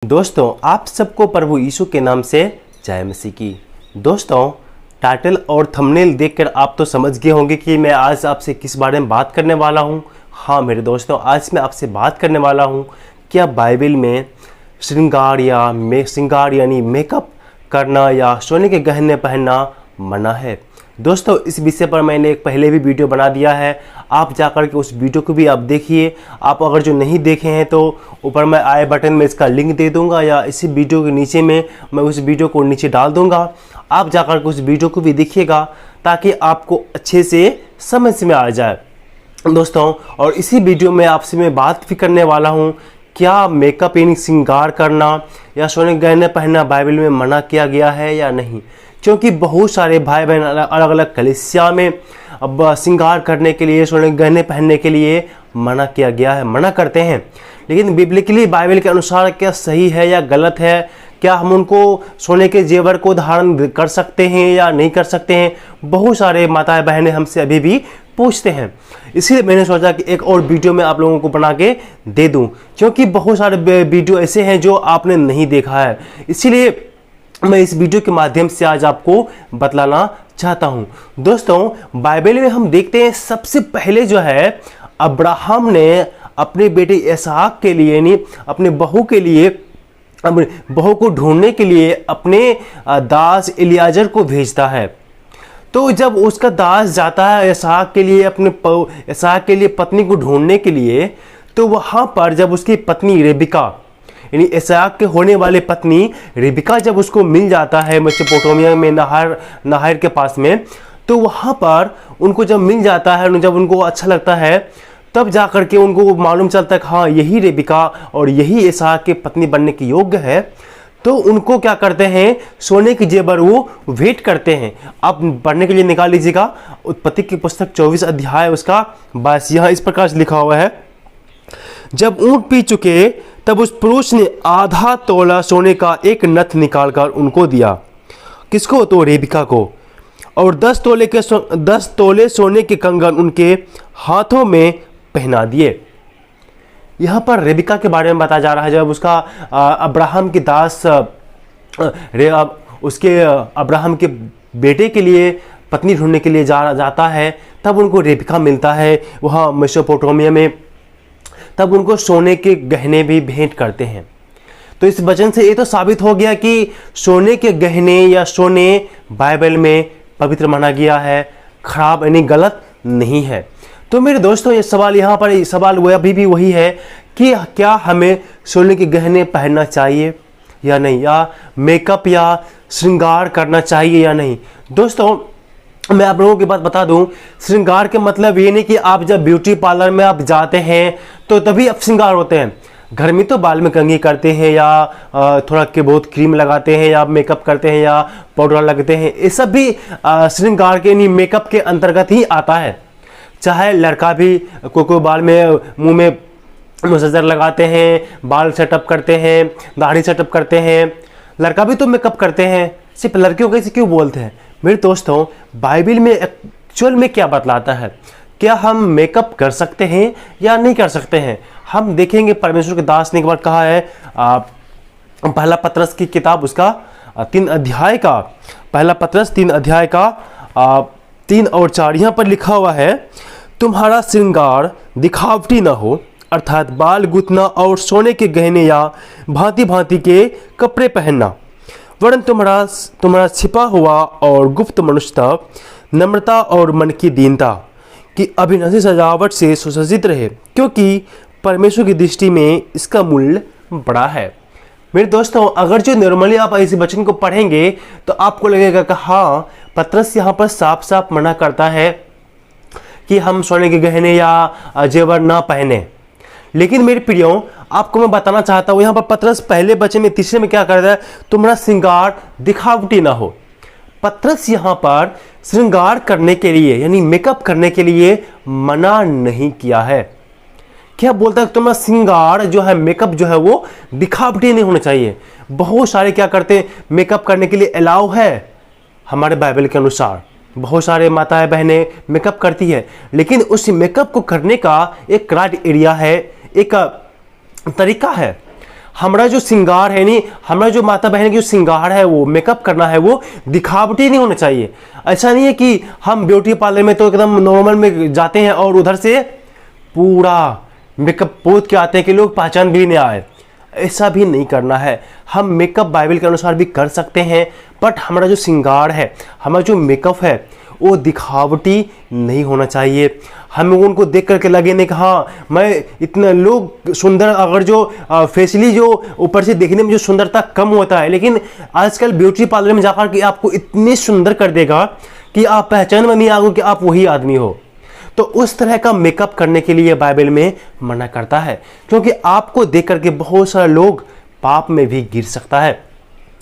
दोस्तों, आप सबको प्रभु यीशु के नाम से जय मसीह की। दोस्तों, टाइटल और थंबनेल देखकर आप तो समझ गए होंगे कि मैं आज आपसे किस बारे में बात करने वाला हूं। हाँ मेरे दोस्तों, आज मैं आपसे बात करने वाला हूं क्या बाइबल में श्रृंगार यानी मेकअप करना या सोने के गहने पहनना मना है। दोस्तों, इस विषय पर मैंने एक पहले भी वीडियो बना दिया है, आप जाकर के उस वीडियो को भी आप देखिए। आप अगर जो नहीं देखे हैं तो ऊपर मैं आई बटन में इसका लिंक दे दूंगा या इसी वीडियो के नीचे में मैं उस वीडियो को नीचे डाल दूंगा। आप जाकर के उस वीडियो को भी देखिएगा ताकि आपको अच्छे से समझ में आ जाए दोस्तों। और इसी वीडियो में आपसे मैं बात भी करने वाला हूँ क्या मेकअप यानी श्रृंगार करना या सोने के गहने पहनना बाइबल में मना किया गया है या नहीं। क्योंकि बहुत सारे भाई बहन अलग अलग कलीसिया में अब श्रृंगार करने के लिए, सोने के गहने पहनने के लिए मना किया गया है, मना करते हैं। लेकिन बिब्लिकली बाइबल के अनुसार क्या सही है या गलत है, क्या हम उनको सोने के जेवर को धारण कर सकते हैं या नहीं कर सकते हैं, बहुत सारे माताएं बहनें हमसे अभी भी पूछते हैं। इसीलिए मैंने सोचा कि एक और वीडियो में आप लोगों को बना के दे दूं, क्योंकि बहुत सारे वीडियो ऐसे हैं जो आपने नहीं देखा है। इसीलिए मैं इस वीडियो के माध्यम से आज आपको बतलाना चाहता हूं। दोस्तों, बाइबल में हम देखते हैं सबसे पहले जो है अब्राहम ने अपने बेटे इसहाक के लिए यानी अपने बहू के लिए, अपने बहू को ढूंढने के लिए अपने दास इलियाजर को भेजता है। तो जब उसका दास जाता है इसहाक के लिए पत्नी को ढूंढने के लिए, तो वहां पर जब उसकी पत्नी रेबिका यानी इसहाक के होने वाले पत्नी रेबिका जब उसको मिल जाता है मेसोपोटामिया में नहर के पास में, तो वहाँ पर उनको जब मिल जाता है, जब उनको अच्छा लगता है, तब जा करके उनको मालूम चलता है कि हाँ यही रेबिका और यही इसहाक की पत्नी बनने की योग्य है। तो उनको क्या करते हैं, सोने की जेवर वो वेट करते हैं। आप पढ़ने के लिए निकाल लीजिएगा उत्पत्ति की पुस्तक 24 अध्याय उसका 22। यहाँ इस प्रकार लिखा हुआ है, जब ऊंट पी चुके तब उस पुरुष ने आधा तोला सोने का एक नथ निकालकर उनको दिया। किसको? तो रेबिका को। और 10 तोले सोने के कंगन उनके हाथों में पहना दिए। यहाँ पर रेबिका के बारे में बताया जा रहा है। जब उसका अब्राहम के दास उसके अब्राहम के बेटे के लिए पत्नी ढूंढने के लिए जाता है, तब उनको रेबिका मिलता है वहाँ मेसोपोटामिया में। तब उनको सोने के गहने भी भेंट करते हैं। तो इस वचन से ये तो साबित हो गया कि सोने के गहने या सोने बाइबल में पवित्र माना गया है, खराब यानी गलत नहीं है। तो मेरे दोस्तों, ये सवाल यहाँ पर सवाल वो अभी भी वही है कि क्या हमें सोने के गहने पहनना चाहिए या नहीं, या मेकअप या श्रृंगार करना चाहिए या नहीं। दोस्तों, मैं आप लोगों की बात बता दूं, श्रृंगार के मतलब ये नहीं कि आप जब ब्यूटी पार्लर में आप जाते हैं तो तभी आप श्रृंगार होते हैं। घर में तो बाल में कंघी करते हैं या थोड़ा के बहुत क्रीम लगाते हैं या मेकअप करते हैं या पाउडर लगाते हैं, ये सब भी श्रृंगार के नहीं मेकअप के अंतर्गत ही आता है। चाहे लड़का भी कोई बाल में मुंह में मोइस्चराइजर लगाते हैं, बाल सेटअप करते हैं, दाढ़ी सेटअप करते हैं, लड़का भी तो मेकअप करते हैं। सिर्फ लड़कियों को क्यों बोलते हैं? मेरे दोस्तों, बाइबल में एक्चुअल में क्या बतलाता है, क्या हम मेकअप कर सकते हैं या नहीं कर सकते हैं, हम देखेंगे। परमेश्वर के दास ने एक बार कहा है, पहला पतरस की किताब उसका 3 अध्याय का, पहला पतरस 3 अध्याय का 3 और 4 यहाँ पर लिखा हुआ है, तुम्हारा श्रृंगार दिखावटी ना हो, अर्थात बाल गुथना और सोने के गहने या भांति भांति के कपड़े पहनना, वरन तुम्हारा छिपा हुआ और गुप्त मनुष्यता, नम्रता और मन की दीनता की अभिनसी सजावट से सुसज्जित रहे, क्योंकि परमेश्वर की दृष्टि में इसका मूल्य बड़ा है। मेरे दोस्तों, अगर जो नॉर्मली आप इस वचन को पढ़ेंगे तो आपको लगेगा कि हाँ, पतरस यहाँ पर साफ साफ मना करता है कि हम सोने के गहने या जेवर ना पहने। लेकिन मेरे प्रियो, आपको मैं बताना चाहता हूं, यहाँ पर पतरस पहले वचन में तीसरे में क्या करता है, तुम्हारा श्रृंगार दिखावटी ना हो। पतरस यहाँ पर श्रृंगार करने के लिए यानी मेकअप करने के लिए मना नहीं किया है। क्या बोलता है, तुम्हारा श्रृंगार जो है, मेकअप जो है वो दिखावटी नहीं होना चाहिए। बहुत सारे क्या करते हैं, मेकअप करने के लिए अलाउ है हमारे बाइबल के अनुसार, बहुत सारे माताएं बहनें मेकअप करती है, लेकिन उस मेकअप को करने का एक क्राइटेरिया है, एक तरीका है। हमारा जो श्रृंगार है नहीं, हमारा जो माता बहन की जो श्रृंगार है, वो मेकअप करना है, वो दिखावटी नहीं होना चाहिए। ऐसा नहीं है कि हम ब्यूटी पार्लर में तो एकदम नॉर्मल में जाते हैं और उधर से पूरा मेकअप पोत के आते हैं कि लोग पहचान भी नहीं आए। ऐसा भी नहीं करना है। हम मेकअप बाइबल के अनुसार भी कर सकते हैं, बट हमारा जो श्रृंगार है, हमारा जो मेकअप है, वो दिखावटी नहीं होना चाहिए। हमें उनको देख करके लगे नहीं कि हाँ मैं इतना लोग सुंदर, अगर जो फेसियली जो ऊपर से देखने में जो सुंदरता कम होता है, लेकिन आजकल ब्यूटी पार्लर में जाकर के आपको इतनी सुंदर कर देगा कि आप पहचान में नहीं आओगे कि आप वही आदमी हो। तो उस तरह का मेकअप करने के लिए बाइबल में मना करता है, क्योंकि आपको देख करके बहुत सारे लोग पाप में भी गिर सकता है।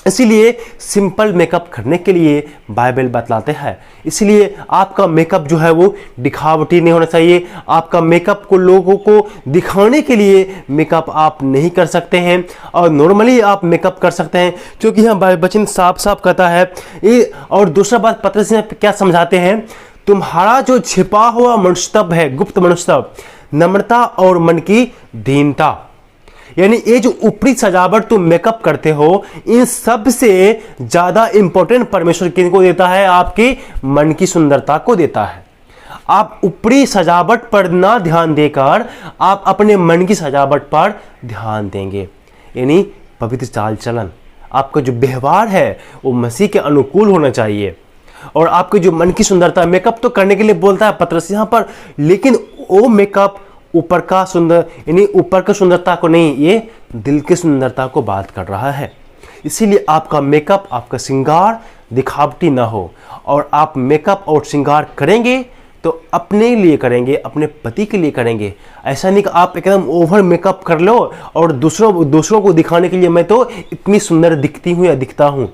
इसीलिए सिंपल मेकअप करने के लिए बाइबल बतलाते हैं। इसलिए आपका मेकअप जो है वो दिखावटी नहीं होना चाहिए। आपका मेकअप को लोगों को दिखाने के लिए मेकअप आप नहीं कर सकते हैं, और नॉर्मली आप मेकअप कर सकते हैं, क्योंकि यहाँ बाइबल वचन साफ साफ कहता है ये। और दूसरा बात पतरस क्या समझाते हैं, तुम्हारा जो छिपा हुआ मनुष्यत्व है, गुप्त मनुष्यत्व, नम्रता और मन की दीनता, यानी ये जो ऊपरी सजावट तुम मेकअप करते हो, इन सब से ज्यादा इंपॉर्टेंट परमेश्वर किनको देता है? आपकी मन की सुंदरता को देता है। आप ऊपरी सजावट पर ना ध्यान देकर आप अपने मन की सजावट पर ध्यान देंगे, यानी पवित्र चाल चलन, आपका जो व्यवहार है वो मसीह के अनुकूल होना चाहिए। और आपके जो मन की सुंदरता, मेकअप तो करने के लिए बोलता है पतरस यहाँ पर, लेकिन वो मेकअप ऊपर का सुंदर, यानी ऊपर की सुंदरता को नहीं, ये दिल की सुंदरता को बात कर रहा है। इसीलिए आपका मेकअप, आपका श्रृंगार दिखावटी ना हो। और आप मेकअप और श्रृंगार करेंगे तो अपने लिए करेंगे, अपने पति के लिए करेंगे। ऐसा नहीं कि आप एकदम ओवर मेकअप कर लो और दूसरों को दिखाने के लिए मैं तो इतनी सुंदर दिखती हूँ या दिखता हूँ।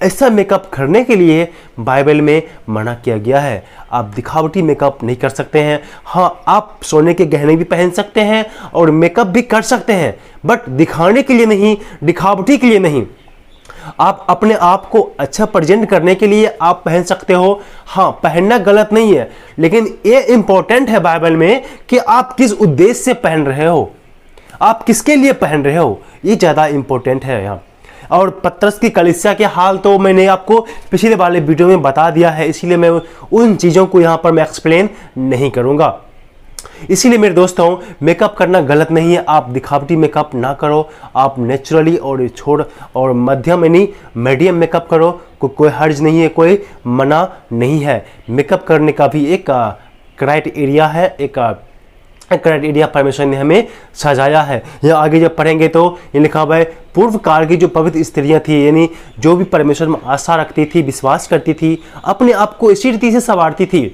ऐसा मेकअप करने के लिए बाइबल में मना किया गया है। आप दिखावटी मेकअप नहीं कर सकते हैं। हाँ, आप सोने के गहने भी पहन सकते हैं और मेकअप भी कर सकते हैं, बट दिखाने के लिए नहीं, दिखावटी के लिए नहीं। आप अपने आप को अच्छा प्रेजेंट करने के लिए आप पहन सकते हो। हाँ, पहनना गलत नहीं है, लेकिन ये इंपॉर्टेंट है बाइबल में कि आप किस उद्देश्य से पहन रहे हो, आप किसके लिए पहन रहे हो, ये ज़्यादा इंपॉर्टेंट है यहाँ। और पतरस की कलीसिया के हाल तो मैंने आपको पिछले वाले वीडियो में बता दिया है, इसीलिए मैं उन चीज़ों को यहाँ पर मैं एक्सप्लेन नहीं करूँगा। इसीलिए मेरे दोस्तों, मेकअप करना गलत नहीं है। आप दिखावटी मेकअप ना करो, आप नेचुरली और मध्यम यानी मीडियम मेकअप करो। कोई हर्ज नहीं है, कोई मना नहीं है। मेकअप करने का भी एक क्राइटेरिया है, एक क्राइटेरिया परमेश्वर ने हमें सजाया है। यहाँ आगे जब पढ़ेंगे तो ये लिखा हुआ है, पूर्व काल की जो पवित्र स्त्रियां थी, यानी जो भी परमेश्वर में आशा रखती थी, विश्वास करती थी, अपने आप को इसी रीति से संवारती थी,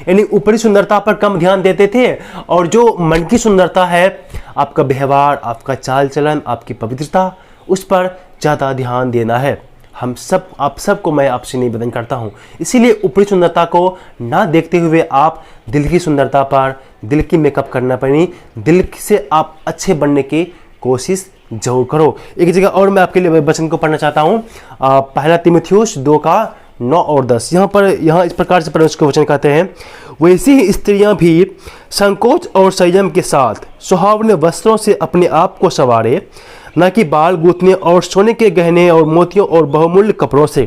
यानी ऊपरी सुंदरता पर कम ध्यान देते थे। और जो मन की सुंदरता है, आपका व्यवहार, आपका चाल चलन, आपकी पवित्रता, उस पर ज़्यादा ध्यान देना है। आप सबको मैं आपसे निवेदन करता हूँ। इसीलिए ऊपरी सुंदरता को ना देखते हुए आप दिल की सुंदरता पर, दिल की मेकअप करना पड़ी, दिल से आप अच्छे बनने की कोशिश जरूर करो। एक जगह और मैं आपके लिए वचन को पढ़ना चाहता हूँ, पहला तीमुथियुस 2:9 और 10। यहाँ इस प्रकार से परमेश्वर के वचन कहते हैं, वैसी ही स्त्रियां भी संकोच और संयम के साथ सुहावने वस्त्रों से अपने आप को संवारे, न कि बाल गूंथने और सोने के गहने और मोतियों और बहुमूल्य कपड़ों से,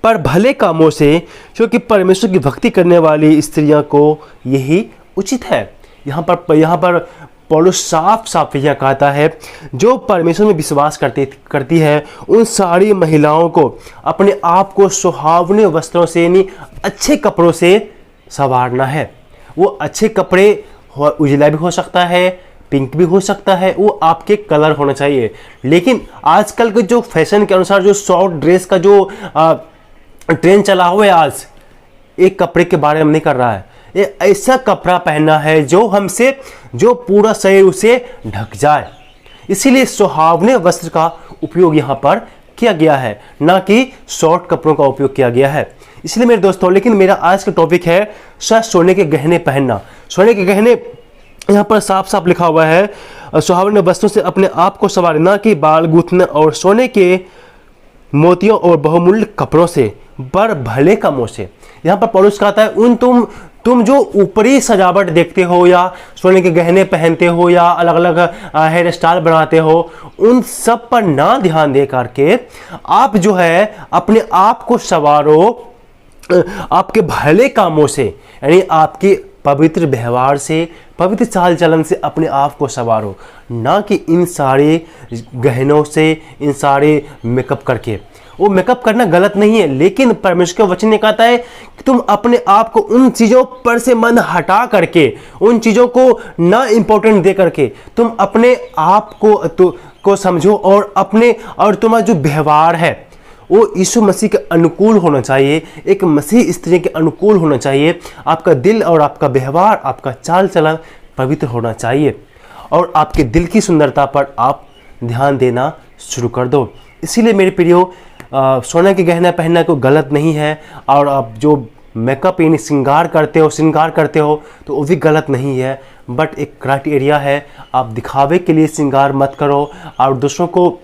पर भले कामों से, क्योंकि परमेश्वर की भक्ति करने वाली स्त्रियां को यही उचित है। यहाँ पर पौलुस साफ साफ यह कहता है, जो परमेश्वर में विश्वास करती है, उन सारी महिलाओं को अपने आप को सुहावने वस्त्रों से, यानी अच्छे कपड़ों से संवारना है। वो अच्छे कपड़े उजला भी हो सकता है, पिंक भी हो सकता है, वो आपके कलर होना चाहिए। लेकिन आजकल के जो फैशन के अनुसार जो शॉर्ट ड्रेस का जो ट्रेंड चला हुआ है, आज एक कपड़े के बारे में नहीं कर रहा है। ये ऐसा कपड़ा पहनना है जो पूरा शरीर उसे ढक जाए। इसीलिए सुहावने वस्त्र का उपयोग यहाँ पर किया गया है, ना कि शॉर्ट कपड़ों का उपयोग किया गया है। इसलिए मेरे दोस्तों, लेकिन मेरा आज का टॉपिक है सोने के गहने पहनना। सोने के गहने यहाँ पर साफ साफ लिखा हुआ है, सुहावने वस्त्रों से अपने आप को संवारे, ना कि बाल गूंथने और सोने के मोतियों और बहुमूल्य कपड़ों से, पर भले कामों से। यहाँ पर पौलुस कहता है, तुम जो ऊपरी सजावट देखते हो या सोने के गहने पहनते हो या अलग अलग हेयर स्टाइल बनाते हो, उन सब पर ना ध्यान दे करके आप जो है अपने आप को संवारो आपके भले कामों से, यानी आपके पवित्र व्यवहार से, पवित्र चाल चलन से अपने आप को संवारो, ना कि इन सारे गहनों से, इन सारे मेकअप करके। वो मेकअप करना गलत नहीं है, लेकिन परमेश्वर का वचन ये कहता है कि तुम अपने आप को उन चीज़ों पर से मन हटा करके, उन चीज़ों को ना इम्पोर्टेंट दे करके तुम अपने आप को समझो और तुम्हारा जो व्यवहार है वो यीशु मसीह के अनुकूल होना चाहिए, एक मसीह स्त्री के अनुकूल होना चाहिए। आपका दिल और आपका व्यवहार, आपका चाल चलन पवित्र होना चाहिए और आपके दिल की सुंदरता पर आप ध्यान देना शुरू कर दो। इसीलिए मेरे प्रियो, सोने के गहना पहनना कोई गलत नहीं है, और आप जो मेकअप यानी श्रृंगार करते हो तो वो भी गलत नहीं है, बट एक क्राइटेरिया है। आप दिखावे के लिए श्रृंगार मत करो और दूसरों को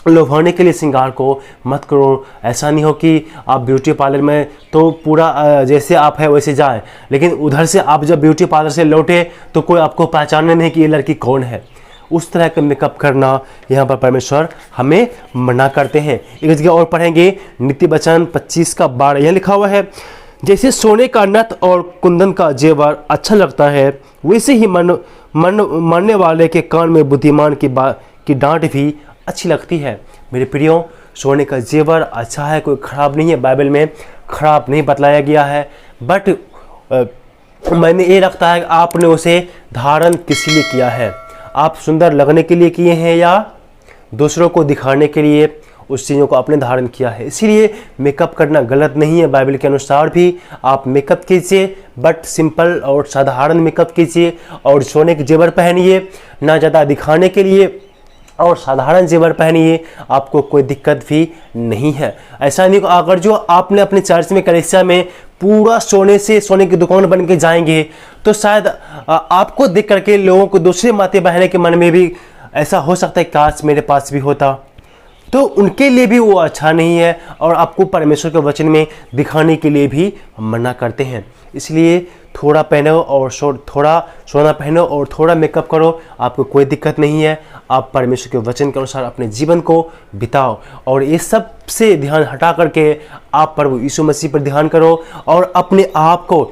लोभाने के लिए श्रृंगार को मत करो। ऐसा नहीं हो कि आप ब्यूटी पार्लर में तो पूरा जैसे आप है वैसे जाएं, लेकिन उधर से आप जब ब्यूटी पार्लर से लौटे तो कोई आपको पहचानने नहीं कि ये लड़की कौन है। उस तरह का मेकअप करना यहाँ पर परमेश्वर हमें मना करते हैं। एक जगह और पढ़ेंगे, नीति वचन 25 का 12, यहाँ लिखा हुआ है, जैसे सोने का नथ और कुंदन का जेवर अच्छा लगता है, वैसे ही मरने वाले के कान में बुद्धिमान की डांट भी अच्छी लगती है। मेरे प्रियो, सोने का जेवर अच्छा है, कोई ख़राब नहीं है, बाइबल में ख़राब नहीं बतलाया गया है, बट मैंने ये रखता है कि आपने उसे धारण किस लिए किया है। आप सुंदर लगने के लिए किए हैं या दूसरों को दिखाने के लिए उस चीज़ों को आपने धारण किया है। इसीलिए मेकअप करना गलत नहीं है, बाइबल के अनुसार भी आप मेकअप कीजिए, बट सिंपल और साधारण मेकअप कीजिए और सोने के जेवर पहनिए, ना ज़्यादा दिखाने के लिए, और साधारण जेवर पहनिए, आपको कोई दिक्कत भी नहीं है। ऐसा नहीं, अगर जो आपने अपने चर्च में कलीसिया में पूरा सोने की दुकान बन के जाएंगे तो शायद आपको देख करके लोगों को, दूसरे माते बहने के मन में भी ऐसा हो सकता है काश मेरे पास भी होता, तो उनके लिए भी वो अच्छा नहीं है, और आपको परमेश्वर के वचन में दिखाने के लिए भी मना करते हैं। इसलिए थोड़ा पहनो और थोड़ा सोना पहनो और थोड़ा मेकअप करो, आपको कोई दिक्कत नहीं है। आप परमेश्वर के वचन के अनुसार अपने जीवन को बिताओ और ये सब से ध्यान हटा करके आप प्रभु यीशु मसीह पर ध्यान करो और अपने आप को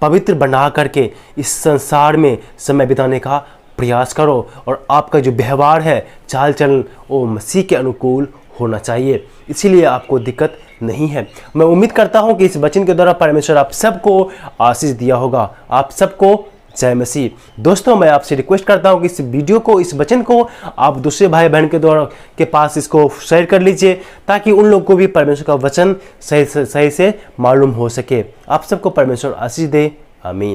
पवित्र बना करके इस संसार में समय बिताने का प्रयास करो, और आपका जो व्यवहार है, चाल चलन, वो मसीह के अनुकूल होना चाहिए। इसीलिए आपको दिक्कत नहीं है। मैं उम्मीद करता हूं कि इस वचन के द्वारा परमेश्वर आप सबको आशीष दिया होगा। आप सबको जय मसीह। दोस्तों, मैं आपसे रिक्वेस्ट करता हूं कि इस वीडियो को, इस वचन को आप दूसरे भाई बहन के पास इसको शेयर कर लीजिए, ताकि उन लोगों को भी परमेश्वर का वचन सही से मालूम हो सके। आप सबको परमेश्वर आशीष दे। आमीन।